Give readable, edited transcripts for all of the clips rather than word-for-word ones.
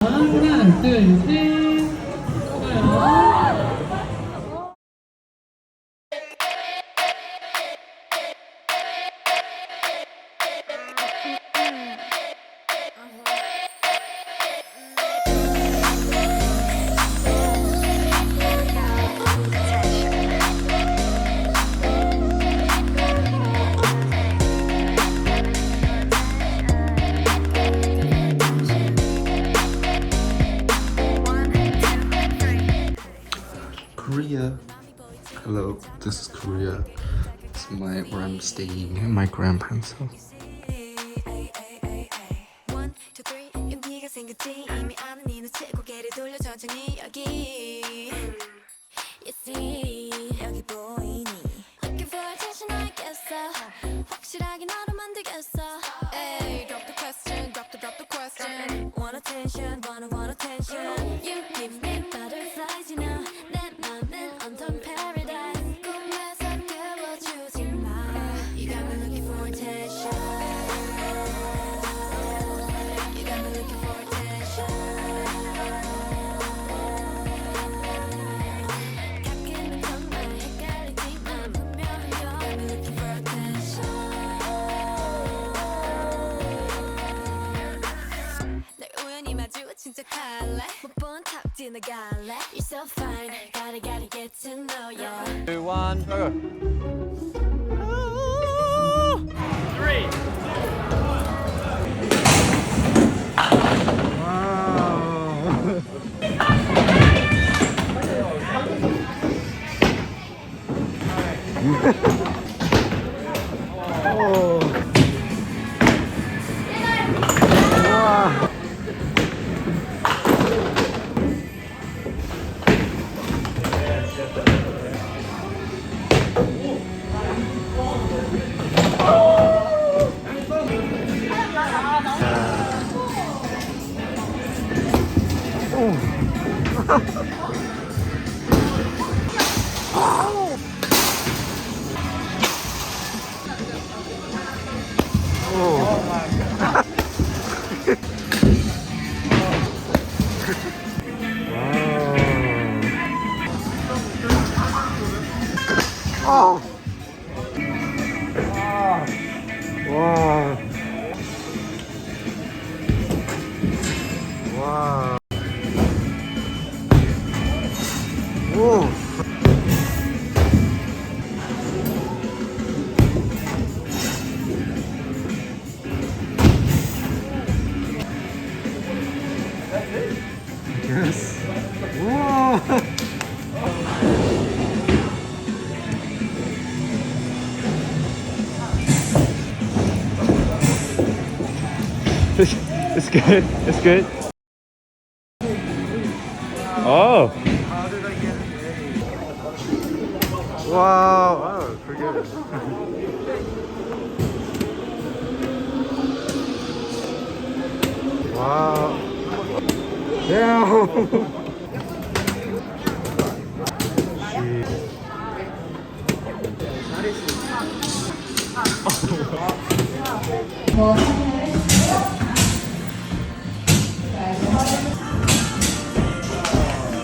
하나, 둘, 셋. 좋아요. Korea. Hello, this is Korea. It's where I'm staying in my grandparents' house. Want attention, want attention. You give me butterflies, you know. 내 맘은 온통 paradise. 꿈에서 깨워주지 마. You got me looking for attention. You got me looking for attention. 가끔은 정말 헷갈리지만 분명히 you got me looking for attention. 날 우연히 마주친 척할래 못 본 탑 지나갈래 You're so fine gotta get to know you 2, 1, go. Oh. Wow. Wow. Whoa. Yes. Whoa. It's good. It's good. Oh. Wow. Oh, forget it. Wow. Yeah.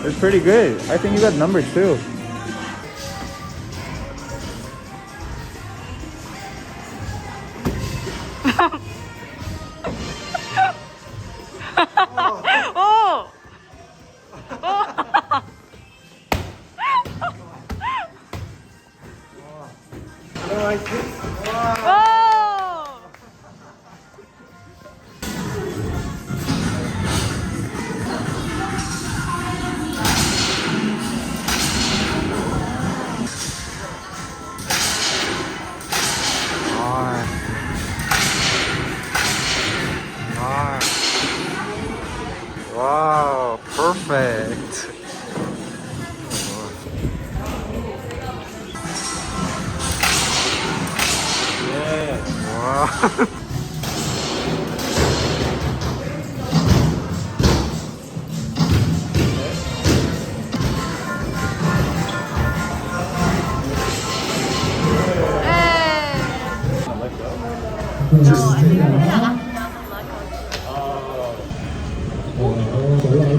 It's pretty good. I think you got number 2. Wow, perfect. Wow. Just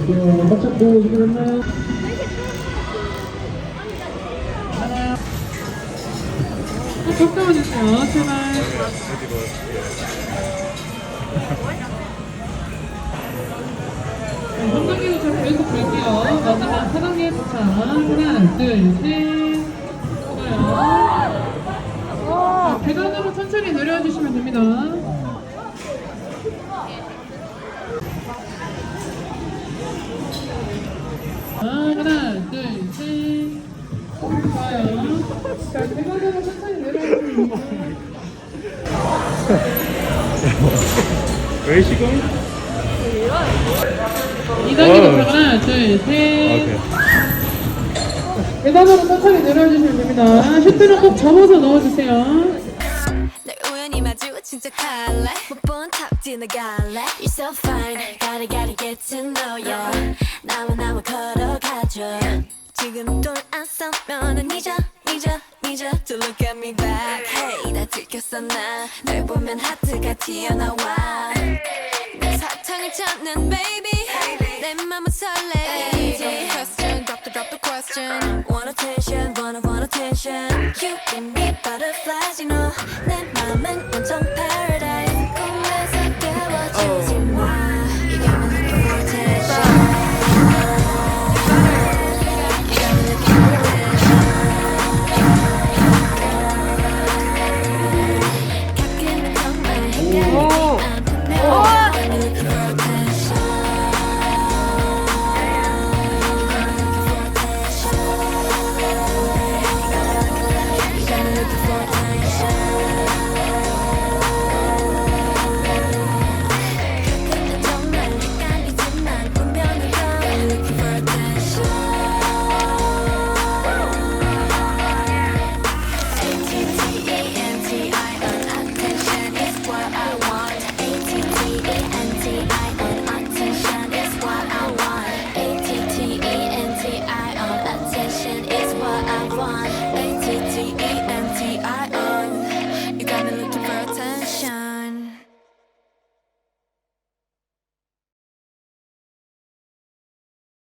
볼게요. 바짝 보고 있으면 가까워주세요. 제발. 네, 3단계 도착 계속 볼게요. 마지막 4단계 도착. 하나, 둘, 셋. 좋아요. 자, 계단으로 천천히 내려와 주시면 됩니다. 하나, 둘, 셋. 좋아요. 자, 계단으로 천천히 내려와 주시면 됩니다. Where is she going? 2단계 도착. 하나, 둘, 셋. Okay. 계단으로 천천히 내려와 주시면 됩니다. 슈트는 꼭 접어서 넣어주세요. 날 우연히 마주친 척할래 못 본 탑 지나갈래 You're so fine gotta get to know ya 나만 걸어가줘 지금 돌아서면은 잊어 To look at me back Hey 다 들켰어 나널 보면 하트가 튀어나와 내 사탕을 찾는 baby 내 맘은 설레 Question drop the question Want attention want attention You give me butterflies you know